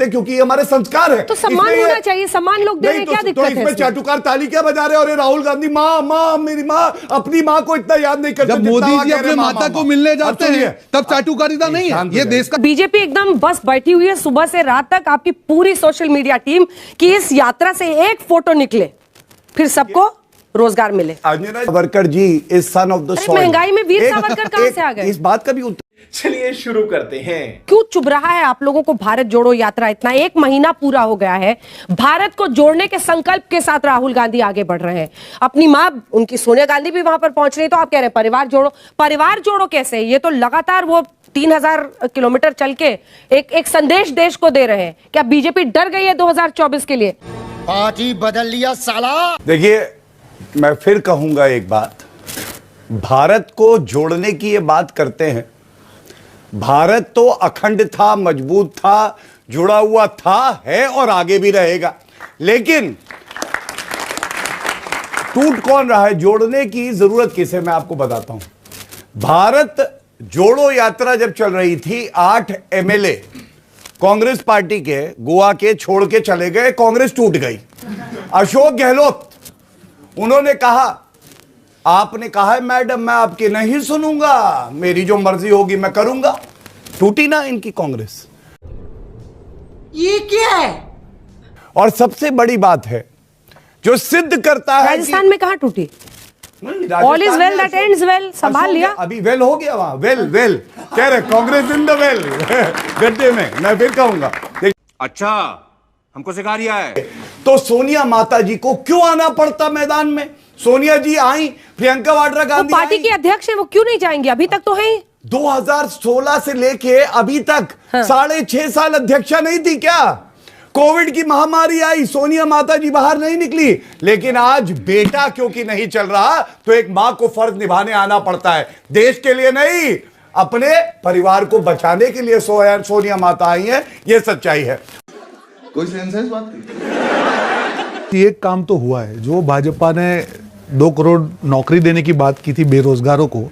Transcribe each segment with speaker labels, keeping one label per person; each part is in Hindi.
Speaker 1: क्योंकि ये हमारे संस्कार है।
Speaker 2: तो सम्मान होना चाहिए, सम्मान लोग दे रहे हैं, क्या दिक्कत है?
Speaker 1: इसमें चाटुकार ताली क्या बजा रहे? और राहुल गांधी माँ माँ मेरी माँ, अपनी माँ को इतना याद नहीं करते।
Speaker 3: जब मोदी जी अपने माता को मिलने जाते हैं तब चाटुकारिता नहीं है ये देश का।
Speaker 2: बीजेपी एकदम बस बैठी हुई है सुबह से रात तक, आपकी पूरी सोशल मीडिया टीम की इस यात्रा से एक फोटो निकले फिर सबको रोजगार मिले।
Speaker 1: Savarkar ji is son of the soil.
Speaker 2: महंगाई में वीर सावरकर कहां से आ गए?
Speaker 1: इस बात का भी उत्तर।
Speaker 4: चलिए शुरू करते हैं।
Speaker 2: क्यों चुभ रहा है आप लोगों को भारत जोड़ो यात्रा? इतना एक महीना पूरा हो गया है, भारत को जोड़ने के संकल्प के साथ राहुल गांधी आगे बढ़ रहे हैं। अपनी मां उनकी सोनिया गांधी भी वहां पर पहुंच रही, तो आप कह रहे हैं परिवार जोड़ो। परिवार जोड़ो कैसे? ये तो लगातार वो 3000 किलोमीटर चल के एक संदेश देश को दे रहे हैं। क्या बीजेपी डर गई है 2024 के लिए?
Speaker 5: पार्टी बदल लिया साला।
Speaker 1: देखिए मैं फिर कहूंगा एक बात, भारत को जोड़ने की ये बात करते हैं। भारत तो अखंड था, मजबूत था, जुड़ा हुआ था, है और आगे भी रहेगा। लेकिन टूट कौन रहा है? जोड़ने की जरूरत किसे? मैं आपको बताता हूं। भारत जोड़ो यात्रा जब चल रही थी, 8 एमएलए कांग्रेस पार्टी के गोवा के छोड़ के चले गए, कांग्रेस टूट गई। अशोक गहलोत उन्होंने कहा, आपने कहा है मैडम मैं आपकी नहीं सुनूंगा, मेरी जो मर्जी होगी मैं करूंगा। टूटी ना इनकी कांग्रेस।
Speaker 5: ये क्या है?
Speaker 1: और सबसे बड़ी बात है जो सिद्ध करता है
Speaker 2: राजस्थान में कहां टूटी? All is well that ends well, संभाल लिया।
Speaker 1: अभी वेल हो गया वहां, वेल कह रहे कांग्रेस इन द वेल गड्ढे में। मैं फिर कहूंगा,
Speaker 4: अच्छा हमको सिखा रिया है।
Speaker 1: तो सोनिया माता जी को क्यों आना पड़ता मैदान में? सोनिया जी आई, प्रियंका वाड्रा गांधी
Speaker 2: पार्टी की अध्यक्ष है, वो क्यों नहीं जाएंगे? अभी तक तो है
Speaker 1: 2016 से लेके अभी तक 6.5 साल अध्यक्षा नहीं थी क्या? कोविड की महामारी आई, सोनिया माता जी बाहर नहीं निकली। लेकिन आज बेटा क्योंकि नहीं चल रहा तो एक मां को फर्ज निभाने आना पड़ता है। देश के लिए नहीं, अपने परिवार को बचाने के लिए सोनिया माता आई है। यह सच्चाई है।
Speaker 3: कोई सेंस है इस बात की? एक काम तो हुआ है, जो भाजपा ने 2 करोड़ नौकरी देने की बात की थी बेरोजगारों को,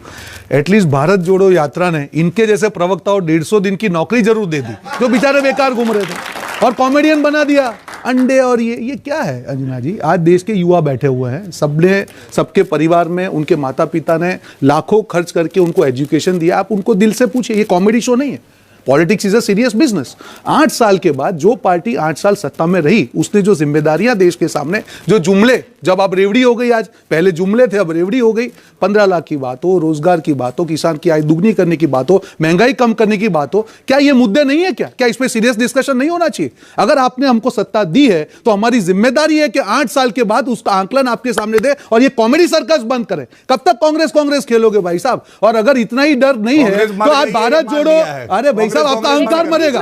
Speaker 3: एटलीस्ट भारत जोड़ो यात्रा ने इनके जैसे प्रवक्ताओं 150 दिन की नौकरी जरूर दे दी, जो बेचारे बेकार घूम रहे थे, और कॉमेडियन बना दिया अंडे। और ये क्या है अंजना जी? आज देश के युवा बैठे हुए हैं, सबने सबके परिवार में उनके माता पिता ने लाखों खर्च करके उनको एजुकेशन दिया। आप उनको दिल से पूछिए, ये कॉमेडी शो नहीं है। Politics is a serious business. 8 साल के बाद जो पार्टी 8 साल सत्ता में रही, उसने जो जिम्मेदारियां देश के सामने, जो जुमले, जब अब रेवड़ी हो गई, आज पहले जुमले थे अब रेवड़ी हो गई, 15 लाख की बात हो, रोजगार की बात हो, किसान की आय दुगनी करने की बात हो, महंगाई कम करने की बात हो, क्या ये मुद्दे नहीं है? क्या इस पर सीरियस डिस्कशन नहीं होना चाहिए? अगर आपने हमको सत्ता दी है तो हमारी जिम्मेदारी है कि 8 साल के बाद उसका आंकलन आपके सामने दे और ये कॉमेडी सर्कस बंद करें। कब तक कांग्रेस खेलोगे भाई साहब? और अगर इतना ही डर नहीं है तो आप भारत जोड़ो। अरे भाई साहब, आपका अहंकार मरेगा,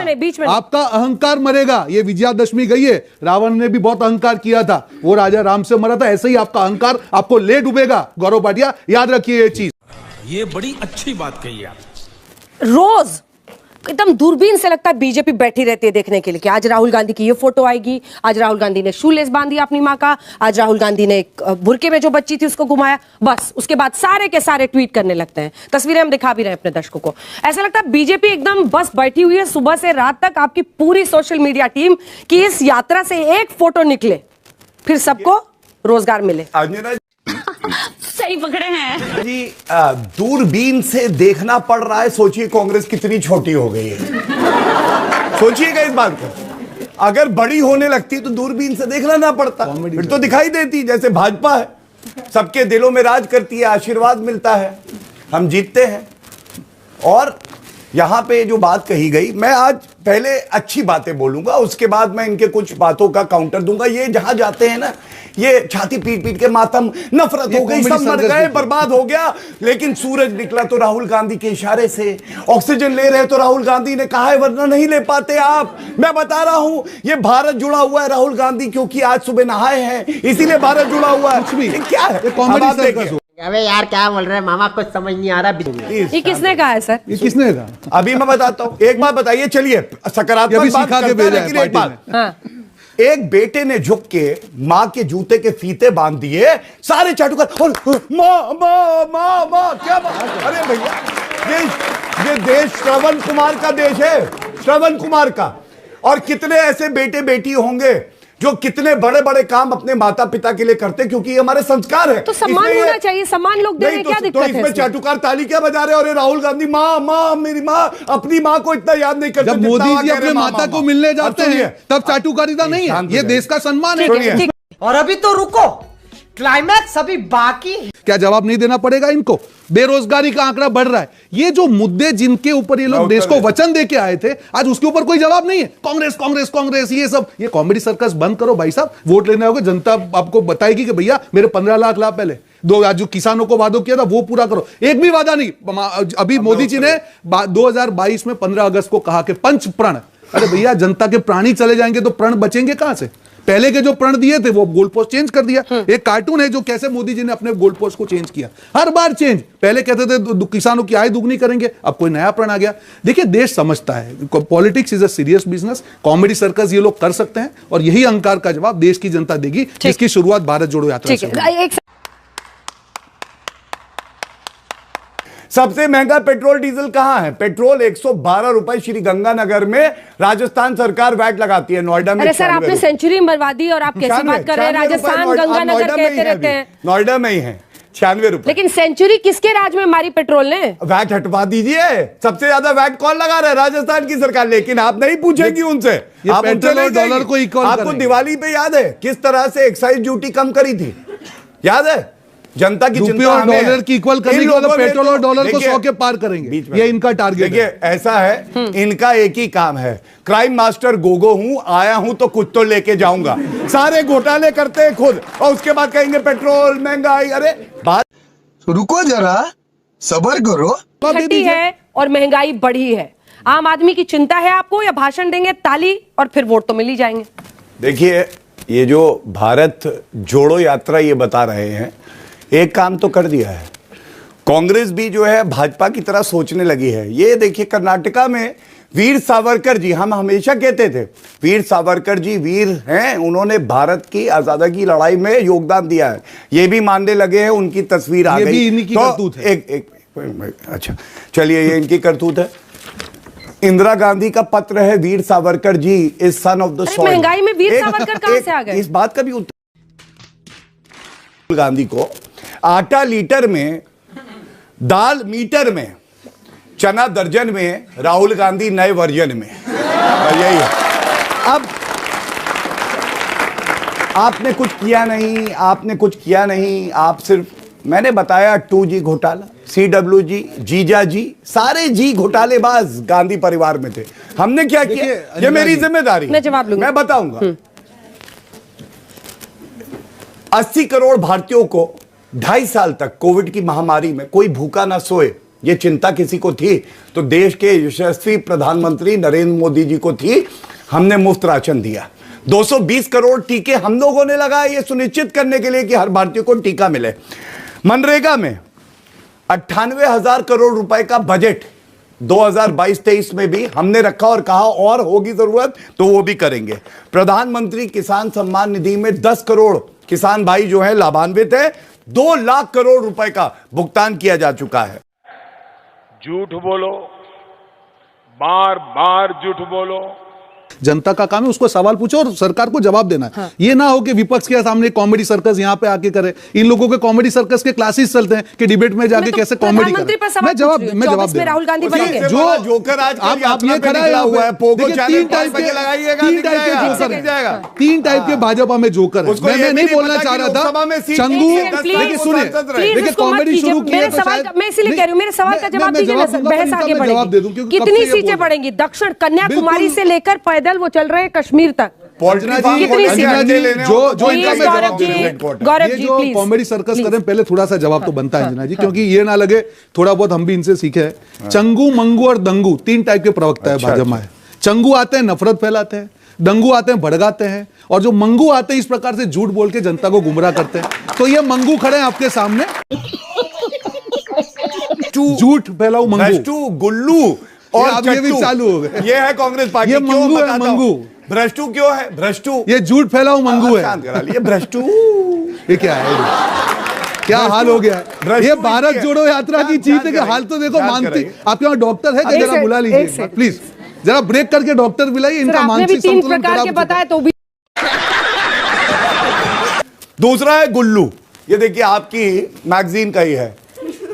Speaker 3: आपका अहंकार मरेगा। ये विजयादशमी गई है, रावण ने भी बहुत अहंकार किया था, वो राजा राम से मरा था। ऐसे ही आपका अहंकार आपको ले डूबेगा। गौरव भाटिया, याद रखिए ये चीज।
Speaker 6: ये बड़ी अच्छी बात कही आप।
Speaker 2: रोज एकदम दूरबीन से लगता है बीजेपी बैठी रहती है देखने के लिए कि आज राहुल गांधी की ये फोटो आएगी, आज राहुल गांधी ने शूलेस बांध दिया अपनी मां का, आज राहुल गांधी ने एक बुरके में जो बच्ची थी उसको घुमाया। बस उसके बाद सारे के सारे ट्वीट करने लगते हैं। तस्वीरें हम दिखा भी रहे हैं अपने दर्शकों को। ऐसा लगता है बीजेपी एकदम बस बैठी हुई है सुबह से रात तक, आपकी पूरी सोशल मीडिया टीम की इस यात्रा से एक फोटो निकले फिर सबको रोजगार मिले।
Speaker 7: सही पकड़े हैं
Speaker 1: जी। दूरबीन से देखना पड़ रहा है। सोचिए कांग्रेस कितनी छोटी हो गई है। सोचिएगा इस बात को। अगर बड़ी होने लगती तो दूरबीन से देखना ना पड़ता, फिर तो दिखाई देती। जैसे भाजपा है, सबके दिलों में राज करती है, आशीर्वाद मिलता है, हम जीतते हैं। और यहां पे जो बात कही गई, मैं आज पहले अच्छी बातें बोलूंगा, उसके बाद मैं इनके कुछ बातों का काउंटर दूंगा। ये जहां जाते हैं ना, ये छाती पीट पीट के मातम, नफरत हो गई, सब मर गए, बर्बाद हो गया। लेकिन सूरज निकला तो राहुल गांधी के इशारे से, ऑक्सीजन ले रहे तो राहुल गांधी ने कहा है, वरना नहीं ले पाते आप। मैं बता रहा हूं, ये भारत जुड़ा हुआ है राहुल गांधी, क्योंकि आज सुबह नहाए हैं, इसीलिए भारत जुड़ा हुआ है। क्या है?
Speaker 5: अबे यार क्या बोल रहे हैं मामा, कुछ समझ नहीं आ रहा।
Speaker 2: ये किसने कहा है सर?
Speaker 3: ये किसने कहा?
Speaker 1: अभी मैं बताता हूँ। एक बात बताइए, चलिए सकारात्मक बात करते हैं, लेकिन एक बात, एक बेटे ने झुक के मां के जूते के फीते बांध दिए, सारे चाटुकार और मां मां मां मां, क्या बात। अरे भैया, ये देश श्रवण कुमार का देश है, श्रवण कुमार का। और कितने ऐसे बेटे बेटी होंगे जो कितने बड़े बड़े काम अपने माता पिता के लिए करते, क्योंकि ये हमारे संस्कार है।
Speaker 2: तो सम्मान
Speaker 1: इसलिए
Speaker 2: होना चाहिए, सम्मान लोग दे रहे हैं, क्या दिक्कत
Speaker 1: तो
Speaker 2: है
Speaker 1: इसमें
Speaker 2: इसमें?
Speaker 1: चाटुकार ताली क्या बजा रहे हो? अरे राहुल गांधी माँ माँ, मेरी माँ, अपनी माँ को इतना याद नहीं करते।
Speaker 3: जब मोदी जी अपने माता को मिलने जाते हैं तब चाटुकारिता नहीं है, ये देश का सम्मान है।
Speaker 5: और अभी तो रुको, क्लाइमैक्स अभी बाकी है।
Speaker 3: क्या जवाब नहीं देना पड़ेगा इनको? बेरोजगारी का आंकड़ा बढ़ रहा है, ये जो मुद्दे जिनके ऊपर ये लोग देश को वचन देके आए थे, आज उसके ऊपर कोई जवाब नहीं है। कांग्रेस कांग्रेस कांग्रेस, ये सब, ये कॉमेडी सर्कस बंद करो भाई साहब। वोट लेने आओगे, जनता आपको बताएगी कि भैया मेरे 15 लाख लाभ पहले दो, आज जो किसानों को वादा किया था वो पूरा करो। एक भी वादा नहीं। अभी मोदी जी ने 2022 में 15 अगस्त को कहा कि पंच प्रण। अरे भैया, जनता के प्राण ही चले जाएंगे तो प्रण बचेंगे कहां से? पहले के जो प्रण दिए थे वो गोल पोस्ट चेंज कर दिया। एक कार्टून है जो कैसे मोदी जी ने अपने गोल पोस्ट को चेंज किया, हर बार चेंज। पहले कहते थे किसानों की आय दुगनी करेंगे, अब कोई नया प्रण आ गया। देखिए, देश समझता है politics is a serious business. Comedy circus ये लोग कर सकते हैं और यही अहंकार का जवाब देश की जनता देगी, जिसकी शुरुआत भारत जोड़ो यात्रा से हुई।
Speaker 1: सबसे महंगा पेट्रोल डीजल कहां है? पेट्रोल 112 रुपए श्री गंगानगर में राजस्थान सरकार वैट लगाती है। नोएडा में,
Speaker 2: अरे सर, आपने सेंचुरी मरवा दी और आप कैसी बात कर रहे हैं? राजस्थान गंगानगर कहते रहते हैं।
Speaker 1: नोएडा में ही है 96 रुपए।
Speaker 2: लेकिन सेंचुरी किसके राज में मारी पेट्रोल ने?
Speaker 1: वैट हटवा दीजिए। सबसे ज्यादा वैट कौन लगा रहा है? राजस्थान की सरकार। लेकिन आप नहीं पूछेगी उनसे, आप
Speaker 3: पेट्रोल और डॉलर को इक्वल
Speaker 1: आपको
Speaker 3: करेंगे।
Speaker 1: दिवाली पे याद है किस तरह से एक्साइज ड्यूटी कम करी थी? याद है? जनता की
Speaker 3: रुपये
Speaker 1: चिंता
Speaker 3: और
Speaker 1: हमें है।
Speaker 3: डॉलर की इक्वल करने
Speaker 1: इन
Speaker 3: के बाद
Speaker 1: लोगों ने
Speaker 3: पेट्रोल
Speaker 1: तो-
Speaker 3: और डॉलर को
Speaker 1: देखिए,
Speaker 3: 100 के पार करेंगे,
Speaker 1: बीच में
Speaker 3: ये इनका टारगेट
Speaker 1: देखिए, ऐसा है, इनका एक ही काम है, क्राइम मास्टर गोगो हूं, आया हूं तो कुछ तो लेके जाऊंगा। सारे घोटाले करते हैं खुद और उसके बाद कहेंगे पेट्रोल महंगाई। अरे बात
Speaker 8: रुको जरा, सबर करो।
Speaker 2: घटी है और महंगाई बढ़ी है। आम आदमी की चिंता है आपको, या भाषण देंगे ताली और फिर वोट तो मिल ही जाएंगे?
Speaker 1: देखिए, ये जो भारत जोड़ो यात्रा ये बता रहे हैं, एक काम तो कर दिया है। कांग्रेस भी जो है भाजपा की तरह सोचने लगी है। ये देखिए, कर्नाटका में वीर सावरकर जी, हम हमेशा कहते थे वीर सावरकर जी वीर हैं, उन्होंने भारत की आजादी की लड़ाई में योगदान दिया है, ये भी मानने लगे हैं। उनकी तस्वीर आ
Speaker 3: ये
Speaker 1: गई।
Speaker 3: भी इन्हीं की करतूत है।
Speaker 1: अच्छा, चलिए, ये इनकी करतूत है। इंदिरा गांधी का पत्र है, Veer Savarkar ji is son of the soil.
Speaker 2: महंगाई में वीर सावरकर कहां से आ गए?
Speaker 1: इस बात का भी उत्तर, गांधी को आटा लीटर में, दाल मीटर में, चना दर्जन में, राहुल गांधी नए वर्जन में। यही है। अब आपने कुछ किया नहीं, आपने कुछ किया नहीं, आप सिर्फ, मैंने बताया 2G घोटाला, CWG, जीजा जी, सारे जी घोटालेबाज गांधी परिवार में थे। हमने क्या किया? ये मेरी जिम्मेदारी,
Speaker 2: मैं जवाब लूंगा,
Speaker 1: मैं बताऊंगा। 80 करोड़ भारतीयों को 2.5 साल तक कोविड की महामारी में कोई भूखा ना सोए, ये चिंता किसी को थी तो देश के यशस्वी प्रधानमंत्री नरेंद्र मोदी जी को थी। हमने मुफ्त राशन दिया। 220 करोड़ टीके हम लोगों ने लगाए, ये सुनिश्चित करने के लिए कि हर भारतीय को टीका मिले। मनरेगा में 98,000 करोड़ रुपए का बजट 2022-23 में भी हमने रखा और कहा और होगी जरूरत तो वो भी करेंगे। प्रधानमंत्री किसान सम्मान निधि में 10 करोड़ किसान भाई जो है लाभान्वित है। 2 लाख करोड़ रुपए का भुगतान किया जा चुका है।
Speaker 9: झूठ बोलो, बार बार झूठ बोलो।
Speaker 3: जनता का काम है उसको सवाल पूछो और सरकार को जवाब देना है। ये ना हो कि विपक्ष के सामने कॉमेडी सर्कस यहाँ पे आके करे। इन लोगों के कॉमेडी सर्कस के क्लासेस चलते हैं कि डिबेट में जाके कैसे कॉमेडी करें। मैं जवाब दे
Speaker 2: राहुल गांधी बनेंगे।
Speaker 1: जो जोकर आज
Speaker 3: आप ये खड़ा हुआ है, तीन टाइप के भाजपा में जोकर है। मैं नहीं बोलना चाह रहा था चंगू, लेकिन सुनिए, देखिए कॉमेडी शुरू की है तो शायद
Speaker 2: मैं इसलिए कह रही हूँ, मेरे सवाल का जवाब दीजिए ना सर, बहस आगे बढ़ेगी। कितनी सीटें पड़ेंगी? दक्षिण कन्याकुमारी से लेकर पैदल वो चल रहे हैं कश्मीर तक।
Speaker 3: जो कॉमेडी सर्कस करें, पहले थोड़ा सा जवाब तो बनता है अंजना जी, क्योंकि ये ना लगे थोड़ा बहुत हम भी इनसे सीखे हैं। चंगू, मंगू और दंगू 3 टाइप के प्रवक्ता है भाजपा में। चंगू आते हैं नफरत फैलाते हैं, दंगू आते हैं भड़काते हैं, और जो मंगू आते हैं इस प्रकार से झूठ बोल के जनता को गुमराह करते हैं। तो ये मंगू खड़े हैं आपके सामने, झूठ फैलाऊ मंगू,
Speaker 1: गुल्लू और
Speaker 3: ये भी चालू हो गए।
Speaker 1: ये है कांग्रेस पार्टी।
Speaker 3: ये मंगू है, मंगू।
Speaker 1: भ्रष्टू क्यों है? भ्रष्टू
Speaker 3: ये झूठ फैलाऊ मंगू है।
Speaker 1: शांत करा लिए भ्रष्टू।
Speaker 3: ये क्या है? क्या हाल हो गया है? ये भारत जोड़ो यात्रा की जीत के हाल तो देखो। मानती आपके वहां डॉक्टर है कि जरा बुला लीजिए प्लीज। जरा ब्रेक करके डॉक्टर बुलाइए,
Speaker 2: सर,
Speaker 3: इनका
Speaker 2: आपने भी
Speaker 3: मानसिक
Speaker 2: 3
Speaker 3: संतुलन
Speaker 2: प्रकार
Speaker 3: खराब
Speaker 2: के
Speaker 3: हो चुका
Speaker 2: बताए तो भी
Speaker 1: दूसरा है गुल्लू। ये देखिए आपकी मैगजीन का ही है,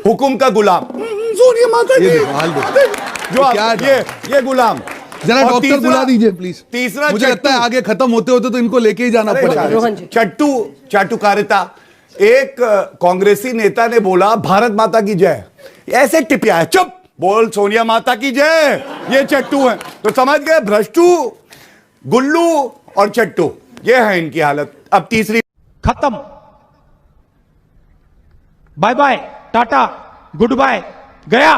Speaker 1: हुकुम का गुलाम। सोनिया माता
Speaker 3: है। ये
Speaker 1: की
Speaker 3: देखो, हाल देखो।
Speaker 1: जो
Speaker 3: क्या
Speaker 1: आप,
Speaker 3: है?
Speaker 1: ये गुलाम।
Speaker 3: जरा
Speaker 1: और
Speaker 3: डॉक्टर बुला दीजिए प्लीज।
Speaker 1: तीसरा
Speaker 3: मुझे लगता है
Speaker 1: चट्टू।
Speaker 3: आगे खत्म होते होते तो इनको लेके ही जाना पड़ेगा।
Speaker 2: रोहन जी।
Speaker 1: चाटुकारिता। एक कांग्रेसी नेता ने बोला भारत माता की जय, ऐसे टिपिया है, चुप बोल सोनिया माता की जय, ये चट्टू है। तो समझ गए, भ्रष्टू, गुल्लू और चट्टू, ये है इनकी हालत। अब तीसरी
Speaker 6: खत्म, bye bye, tata, goodbye, गया।